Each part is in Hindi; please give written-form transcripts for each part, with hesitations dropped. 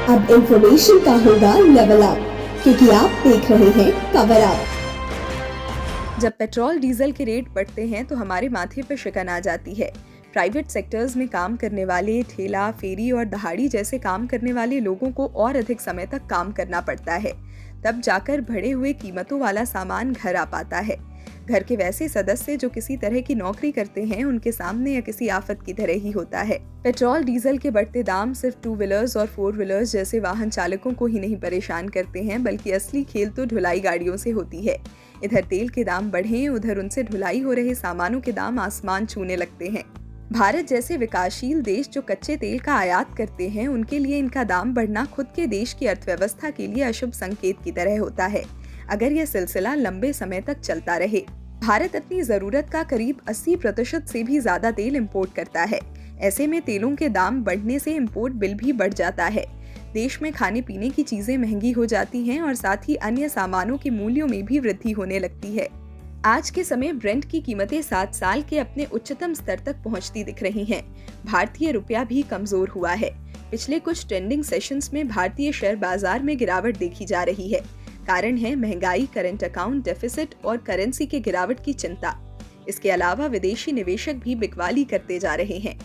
अब इंफॉर्मेशन का होगा लेवल अप, क्योंकि आप देख रहे हैं कवर अप। जब पेट्रोल डीजल के रेट बढ़ते हैं तो हमारे माथे पर शिकन आ जाती है। प्राइवेट सेक्टर्स में काम करने वाले ठेला, फेरी और दहाड़ी जैसे काम करने वाले लोगों को और अधिक समय तक काम करना पड़ता है, तब जाकर बढ़े हुए कीमतों वाला सामान घर आ पाता है। घर के वैसे सदस्य जो किसी तरह की नौकरी करते हैं, उनके सामने या किसी आफत की तरह ही होता है। पेट्रोल डीजल के बढ़ते दाम सिर्फ 2 व्हीलर्स और 4 व्हीलर्स जैसे वाहन चालकों को ही नहीं परेशान करते हैं, बल्कि असली खेल तो ढुलाई गाड़ियों से होती है। इधर तेल के दाम बढ़े, उधर उनसे ढुलाई हो रहे सामानों के दाम आसमान छूने लगते हैं। भारत जैसे विकासशील देश जो कच्चे तेल का आयात करते हैं, उनके लिए इनका दाम बढ़ना खुद के देश की अर्थव्यवस्था के लिए अशुभ संकेत की तरह होता है, अगर यह सिलसिला लंबे समय तक चलता रहे। भारत अपनी जरूरत का करीब 80% से भी ज्यादा तेल इंपोर्ट करता है। ऐसे में तेलों के दाम बढ़ने से इंपोर्ट बिल भी बढ़ जाता है। देश में खाने पीने की चीजें महंगी हो जाती हैं और साथ ही अन्य सामानों के मूल्यों में भी वृद्धि होने लगती है। आज के समय ब्रेंट की कीमतें 7 साल के अपने उच्चतम स्तर तक पहुंचती दिख रही हैं। भारतीय रुपया भी कमजोर हुआ है। पिछले कुछ ट्रेंडिंग सेशंस में भारतीय शेयर बाजार में गिरावट देखी जा रही है। कारण है महंगाई, करंट अकाउंट डेफिसिट और करेंसी के गिरावट की चिंता। इसके अलावा विदेशी निवेशक भी बिकवाली करते जा रहे हैं।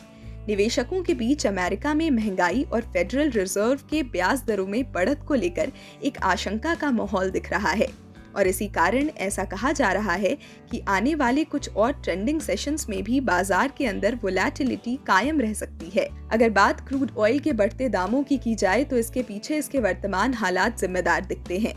निवेशकों के बीच अमेरिका में महंगाई और फेडरल रिजर्व के ब्याज दरों में बढ़त को लेकर एक आशंका का माहौल दिख रहा है और इसी कारण ऐसा कहा जा रहा है कि आने वाले कुछ और ट्रेंडिंग सेशंस में भी बाजार के अंदर वोलेटिलिटी कायम रह सकती है। अगर बात क्रूड ऑयल के बढ़ते दामों की जाए तो इसके पीछे इसके वर्तमान हालात जिम्मेदार दिखते हैं।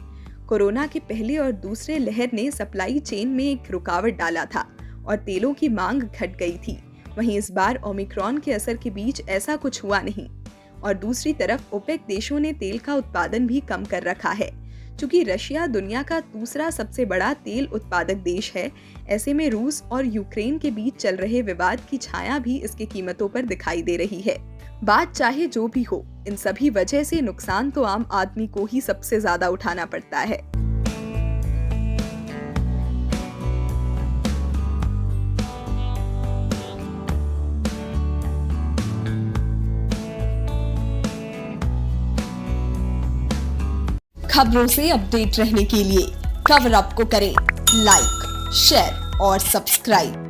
कोरोना के पहले और दूसरे लहर ने सप्लाई चेन में एक रुकावट डाला था और तेलों की मांग घट गई थी। वहीं इस बार ओमिक्रॉन के असर के बीच ऐसा कुछ हुआ नहीं और दूसरी तरफ ओपेक देशों ने तेल का उत्पादन भी कम कर रखा है। चूंकि रशिया दुनिया का दूसरा सबसे बड़ा तेल उत्पादक देश है, ऐसे में रूस और यूक्रेन के बीच चल रहे विवाद की छाया भी इसकी कीमतों पर दिखाई दे रही है। बात चाहे जो भी हो, इन सभी वजह से नुकसान तो आम आदमी को ही सबसे ज्यादा उठाना पड़ता है। खबरों से अपडेट रहने के लिए कवर अप को करें लाइक, शेयर और सब्सक्राइब।